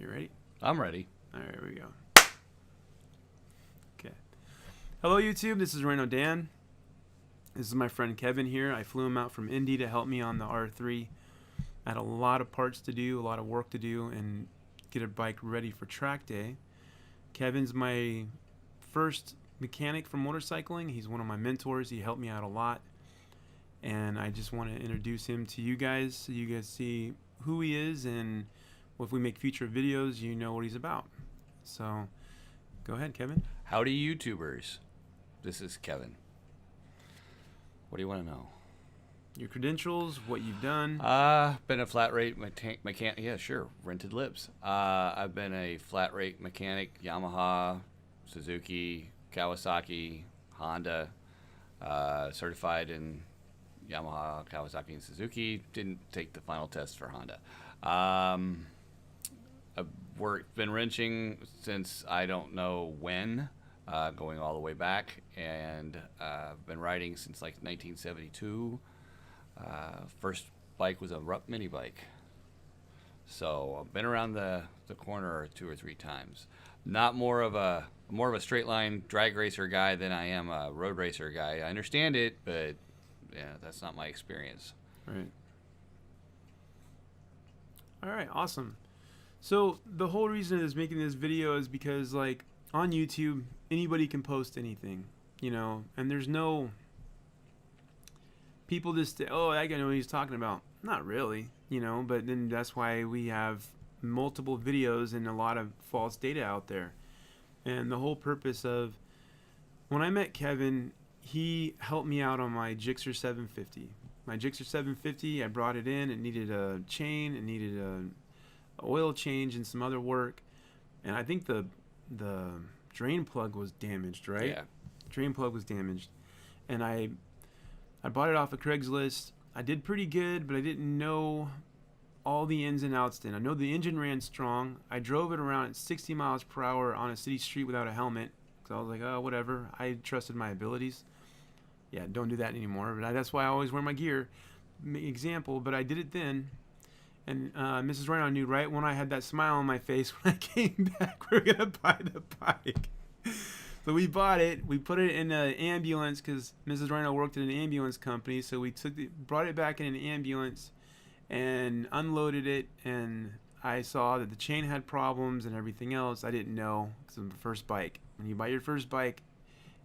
You ready? I'm ready. All right, here we go. Okay. Hello, YouTube. This is Rhino Dan. This is my friend Kevin here. I flew him out from Indy to help me on the R3. I had a lot of parts to do, a lot of work to do, and get a bike ready for track day. Kevin's my first mechanic for motorcycling. He's one of my mentors. He helped me out a lot. And I just want to introduce him to you guys so you guys see who he is, and if we make future videos, you know what he's about. So, go ahead, Kevin. Howdy, YouTubers. This is Kevin. What do you want to know? Your credentials, what you've done. Been a flat rate mechanic. Yeah, sure. Rented lips. I've been a flat rate mechanic. Yamaha, Suzuki, Kawasaki, Honda. Certified in Yamaha, Kawasaki, and Suzuki. Didn't take the final test for Honda. I've been wrenching since I don't know when, going all the way back, and I've been riding since like 1972. First bike was a Rupp mini bike, so I've been around the corner 2 or 3 times. Not more of a straight line drag racer guy than I am a road racer guy. I understand it, but yeah, that's not my experience. Right. All right, awesome. So the whole reason is making this video is because, like, on YouTube, anybody can post anything, you know, and there's no people just, oh, that guy knows what he's talking about. Not really, you know, but then that's why we have multiple videos and a lot of false data out there. And the whole purpose of, when I met Kevin, he helped me out on my Gixxer 750. My Gixxer 750, I brought it in, it needed a chain, it needed a oil change and some other work, and I think the drain plug was damaged, right? Yeah. Drain plug was damaged, and I bought it off of Craigslist. I did pretty good, but I didn't know all the ins and outs then. I know the engine ran strong. I drove it around at 60 miles per hour on a city street without a helmet, because I was like, oh, whatever. I trusted my abilities. Yeah, don't do that anymore, but that's why I always wear my gear. Example, but I did it then. And Mrs. Rhino knew right when I had that smile on my face when I came back, we're going to buy the bike. So we bought it. We put it in an ambulance because Mrs. Rhino worked in an ambulance company. So we brought it back in an ambulance and unloaded it. And I saw that the chain had problems and everything else. I didn't know because it was the first bike. When you buy your first bike,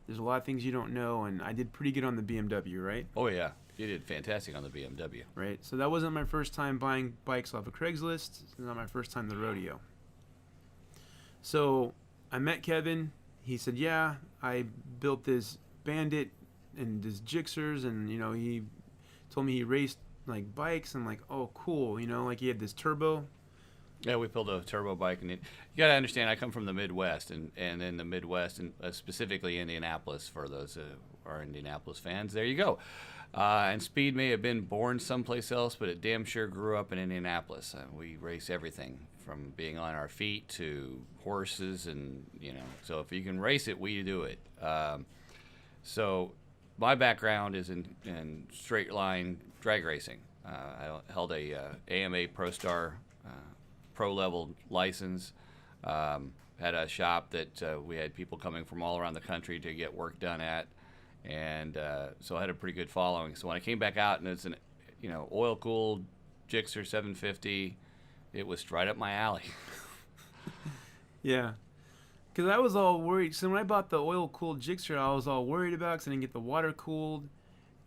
there's a lot of things you don't know. And I did pretty good on the BMW, right? Oh, yeah. You did fantastic on the BMW. Right. So that wasn't my first time buying bikes off of Craigslist. It's not my first time the rodeo. So I met Kevin. He said, yeah, I built this Bandit and this Gixxers, and, you know, he told me he raced like bikes. I'm like, oh, cool. You know, like he had this turbo. Yeah, we built a turbo bike, and you got to understand, I come from the Midwest, and in the Midwest, and specifically Indianapolis, for those who are Indianapolis fans, there you go. And Speed may have been born someplace else, but it damn sure grew up in Indianapolis. We race everything from being on our feet to horses, and, you know, so if you can race it, we do it. So my background is in straight line drag racing. I held a AMA Pro Star pro level license. Had a shop that we had people coming from all around the country to get work done at. And so I had a pretty good following. So when I came back out and it's an, you know, oil-cooled Gixxer 750, it was right up my alley. Yeah. Because I was all worried. So when I bought the oil-cooled Gixxer, I was all worried about because I didn't get the water cooled.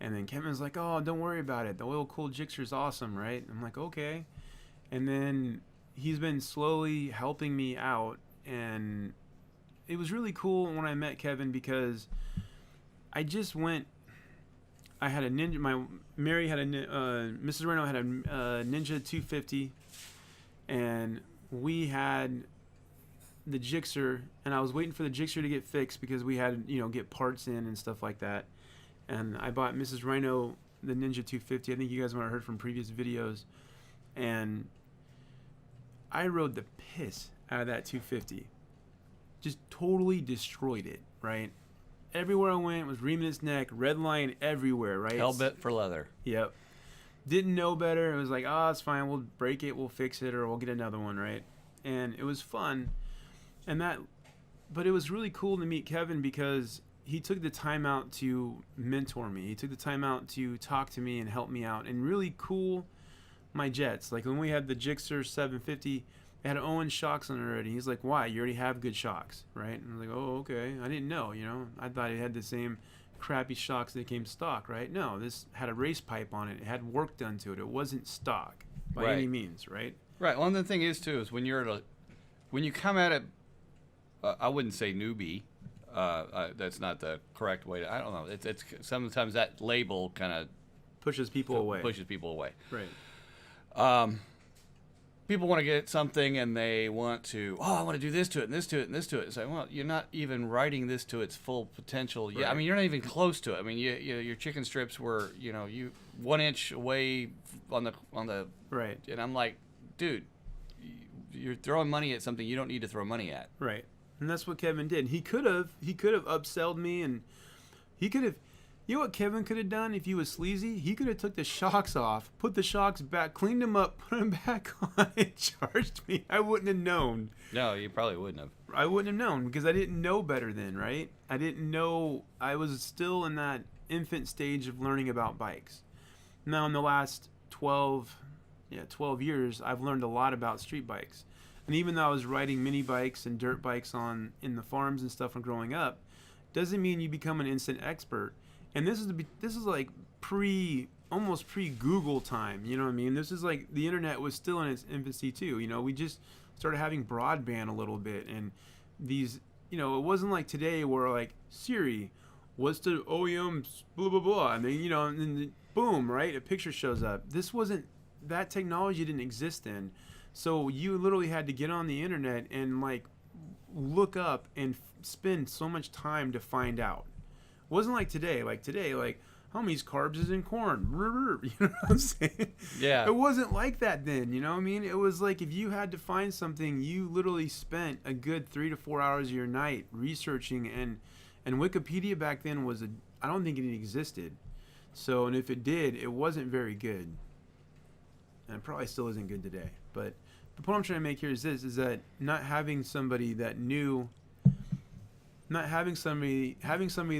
And then Kevin's like, oh, don't worry about it. The oil-cooled Gixxer is awesome, right? I'm like, okay. And then he's been slowly helping me out. And it was really cool when I met Kevin because I just went. I had a Ninja. Mary had a Mrs. Reno had a Ninja 250, and we had the Gixxer. And I was waiting for the Gixxer to get fixed because we had, you know, get parts in and stuff like that. And I bought Mrs. Reno the Ninja 250. I think you guys might have heard from previous videos, and I rode the piss out of that 250. Just totally destroyed it, right? Everywhere I went was reaming its neck, red line everywhere, right? Hell bent for leather. Yep. Didn't know better. It was like, oh, it's fine. We'll break it. We'll fix it, or we'll get another one, right? and it was fun. And that, but it was really cool to meet Kevin because he took the time out to mentor me. He took the time out to talk to me and help me out and really cool my jets. Like when we had the Gixxer 750, it had Owen shocks on it already. He's like, why? You already have good shocks, right? And I was like, oh, okay. I didn't know, I thought it had the same crappy shocks that came stock, right? No, this had a race pipe on it. It had work done to it. It wasn't stock by any means, right? Right. Well, and the thing is, too, is when you come at it, I wouldn't say newbie. That's not the correct way to. I don't know. It's sometimes that label kind of pushes people away. Right. People want to get something and they want to. Oh, I want to do this to it and this to it and this to it. It's like, well, you're not even writing this to its full potential. Yeah, I mean, you're not even close to it. I mean, your chicken strips were, you 1 inch away on the. Right. And I'm like, dude, you're throwing money at something you don't need to throw money at. Right. And that's what Kevin did. He could have upselled me, and he could have. You know what Kevin could have done if he was sleazy? He could have took the shocks off, put the shocks back, cleaned them up, put them back on, and charged me. I wouldn't have known. No, you probably wouldn't have. I wouldn't have known because I didn't know better then, right? I didn't know. I was still in that infant stage of learning about bikes. Now, in the last 12 years, I've learned a lot about street bikes. And even though I was riding mini bikes and dirt bikes in the farms and stuff when growing up, doesn't mean you become an instant expert. And this is like almost pre-Google time, you know what I mean? This is like the internet was still in its infancy too. We just started having broadband a little bit, and these, it wasn't like today where like Siri, what's the OEM blah blah blah, and then and then boom, right? A picture shows up. That technology didn't exist then. So you literally had to get on the internet and like look up and spend so much time to find out. It wasn't like today. Like today, like how many carbs is in corn? You know what I'm saying? Yeah. It wasn't like that then. You know what I mean? It was like if you had to find something, you literally spent a good 3 to 4 hours of your night researching. And Wikipedia back then I don't think it existed. So, and if it did, it wasn't very good. And it probably still isn't good today. But the point I'm trying to make here is that having somebody that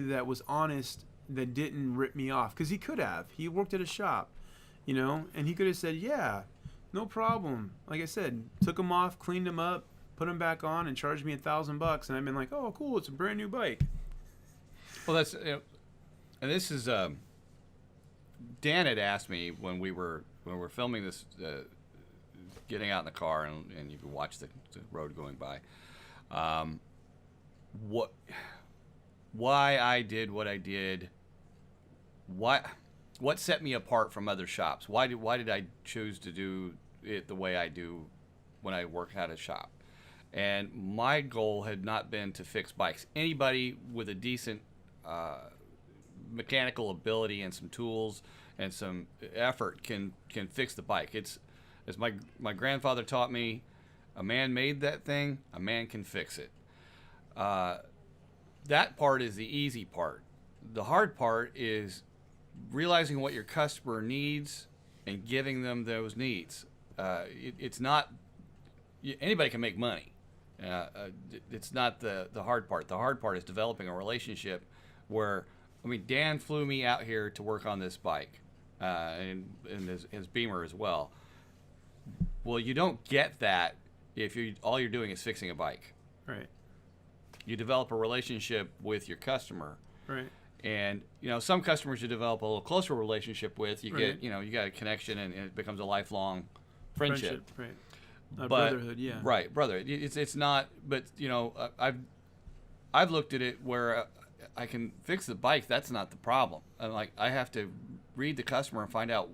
that was honest, that didn't rip me off, because he could have. He worked at a shop, and he could have said, yeah, no problem. Like I said, took them off, cleaned them up, put them back on, and charged me $1,000, and I've been like, oh, cool, it's a brand new bike. Well, that's, and this is, Dan had asked me when we were filming this, getting out in the car and you could watch the road going by, why I did what I did, what set me apart from other shops, why did I choose to do it the way I do when I work at a shop. And my goal had not been to fix bikes. Anybody with a decent mechanical ability and some tools and some effort can fix the bike. It's, as my grandfather taught me, a man made that thing, a man can fix it. That part is the easy part. The hard part is realizing what your customer needs and giving them those needs. It's not, anybody can make money. It's not the hard part. The hard part is developing a relationship where, Dan flew me out here to work on this bike, and his Beamer as well. Well, you don't get that if all you're doing is fixing a bike. Right. You develop a relationship with your customer. Right. And, some customers you develop a little closer relationship with, you get, you got a connection and it becomes a lifelong friendship. Right. Brotherhood, yeah. Right, brother. It's not, but, I've looked at it where I can fix the bike. That's not the problem. I have to read the customer and find out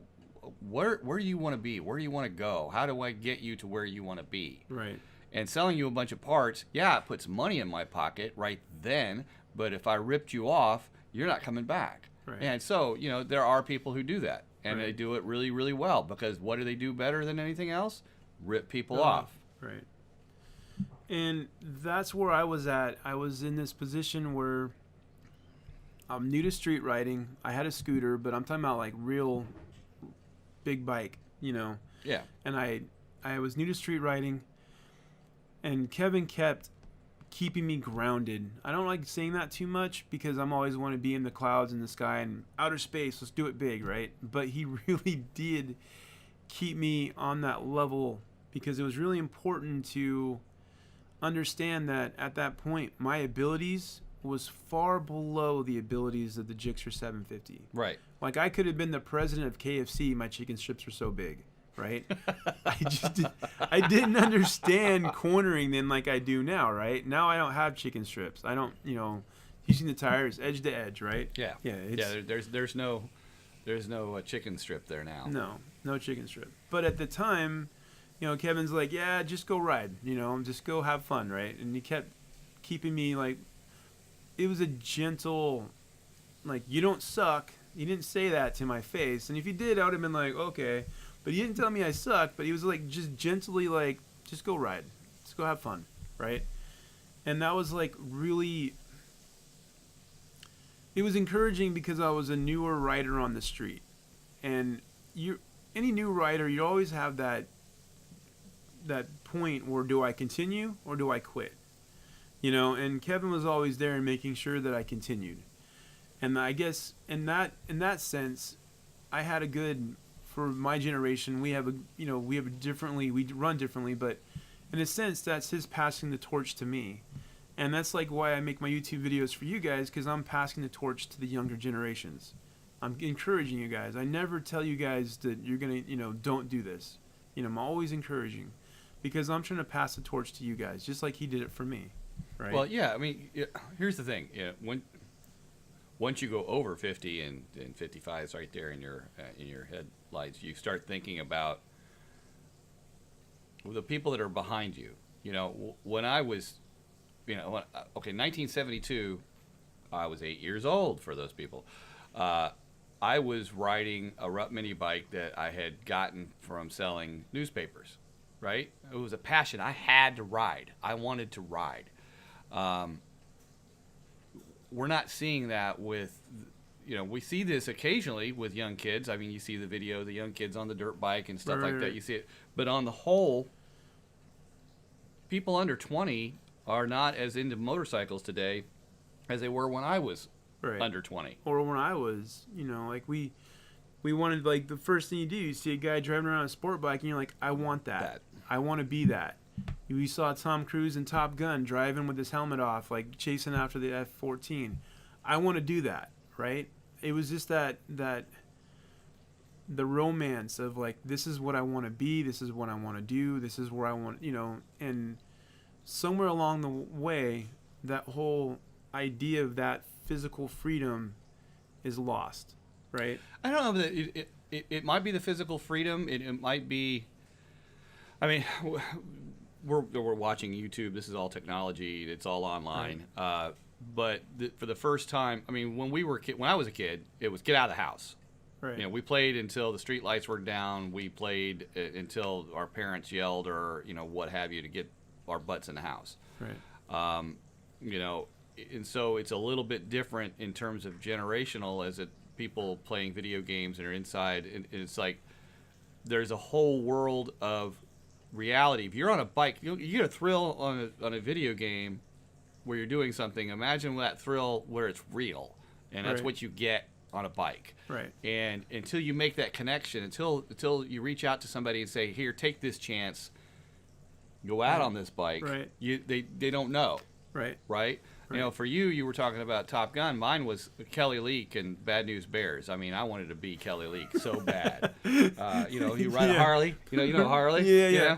where do you want to be? Where do you want to go? How do I get you to where you want to be? Right. And selling you a bunch of parts, yeah, it puts money in my pocket right then, but if I ripped you off, you're not coming back. Right. And so, there are people who do that, and they do it really, really well, because what do they do better than anything else? Rip people off. Right. And that's where I was at. I was in this position where I'm new to street riding. I had a scooter, but I'm talking about like real big bike, Yeah. And I was new to street riding. And Kevin kept keeping me grounded. I don't like saying that too much because I'm always want to be in the clouds and the sky and outer space. Let's do it big, right? But he really did keep me on that level because it was really important to understand that at that point my abilities was far below the abilities of the Gixxer 750. Right. Like I could have been the president of KFC. My chicken strips were so big. Right? I didn't understand cornering then like I do now, right? Now I don't have chicken strips. I don't, using the tires edge to edge, right? Yeah. Yeah. There's no chicken strip there now. No chicken strip. But at the time, Kevin's like, yeah, just go ride, just go have fun, right? And he kept keeping me like, it was a gentle, like, you don't suck. He didn't say that to my face. And if he did, I would have been like, okay. But he didn't tell me I sucked, but he was like just gently like, just go ride. Just go have fun, right? And that was like really, it was encouraging because I was a newer rider on the street. And any new rider, you always have that point where do I continue or do I quit? And Kevin was always there and making sure that I continued. And I guess in that sense, I had a good, for my generation, we run differently, but in a sense, that's his passing the torch to me. And that's like why I make my YouTube videos for you guys, because I'm passing the torch to the younger generations. I'm encouraging you guys. I never tell you guys that you're going to, don't do this. I'm always encouraging because I'm trying to pass the torch to you guys, just like he did it for me. Right? Well, yeah, I mean, here's the thing. Once you go over 50 and 55 is right there in your headlights, you start thinking about the people that are behind you. When I was, 1972, I was 8 years old for those people. I was riding a Rupp mini bike that I had gotten from selling newspapers, right? It was a passion. I had to ride. I wanted to ride. We're not seeing that with, we see this occasionally with young kids. I mean, you see the video of the young kids on the dirt bike and stuff like that. You see it. But on the whole, people under 20 are not as into motorcycles today as they were when I was under 20. Or when I was, like we wanted, like the first thing you see a guy driving around a sport bike and you're like, I want that. I want to be that. We saw Tom Cruise in Top Gun driving with his helmet off, like chasing after the F-14. I want to do that, right? It was just that the romance of like, this is what I want to be, this is what I want to do, this is where I want, and somewhere along the way, that whole idea of that physical freedom is lost, right? I don't know that it might be the physical freedom. It might be, I mean, we're watching YouTube. This is all technology. It's all online. Right. But for the first time, I mean, when I was a kid, it was get out of the house. Right. We played until the street lights were down. We played until our parents yelled or what have you to get our butts in the house. Right. And so it's a little bit different in terms of generational as people playing video games and are inside. And it's like there's a whole world of reality. If you're on a bike, you get a thrill on a video game where you're doing something. Imagine that thrill where it's real, and that's what you get on a bike. Right. And until you make that connection, until you reach out to somebody and say, "Here, take this chance, go out on this bike," they don't know. Right. Right. For you were talking about Top Gun. Mine was Kelly Leak and Bad News Bears. I mean, I wanted to be Kelly Leak so bad. You ride a Harley. You know Harley. Yeah.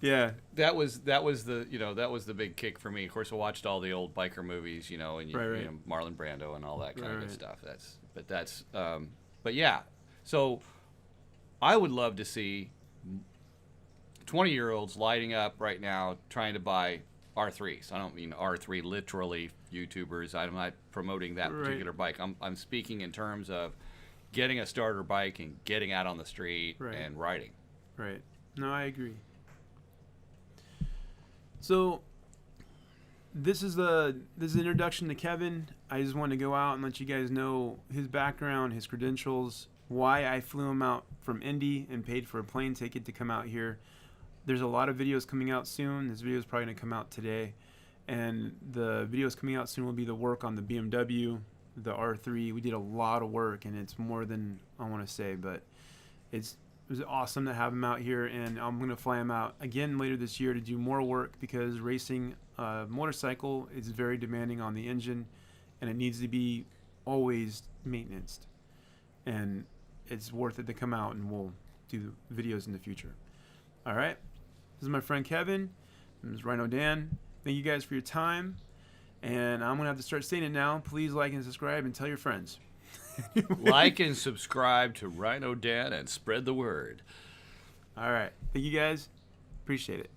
Yeah. That was the big kick for me. Of course, I watched all the old biker movies. Marlon Brando and all that kind of good stuff. But yeah. So I would love to see 20-year-olds lighting up right now trying to buy R3s. I don't mean R3 literally YouTubers. I'm not promoting that particular bike. I'm speaking in terms of getting a starter bike and getting out on the street and riding. Right. No, I agree. So this is the introduction to Kevin. I just wanted to go out and let you guys know his background, his credentials, why I flew him out from Indy and paid for a plane ticket to come out here. there's a lot of videos coming out soon. This video is probably going to come out today. And the videos coming out soon will be the work on the BMW, the R3. We did a lot of work, and it's more than I want to say, but it was awesome to have him out here, and I'm going to fly him out again later this year to do more work, because racing a motorcycle is very demanding on the engine, and it needs to be always maintained. And it's worth it to come out, and we'll do videos in the future. All right. This is my friend Kevin. This is Rhino Dan. Thank you guys for your time. And I'm going to have to start saying it now. Please like and subscribe and tell your friends. Like and subscribe to Rhino Dan and spread the word. All right. Thank you guys. Appreciate it.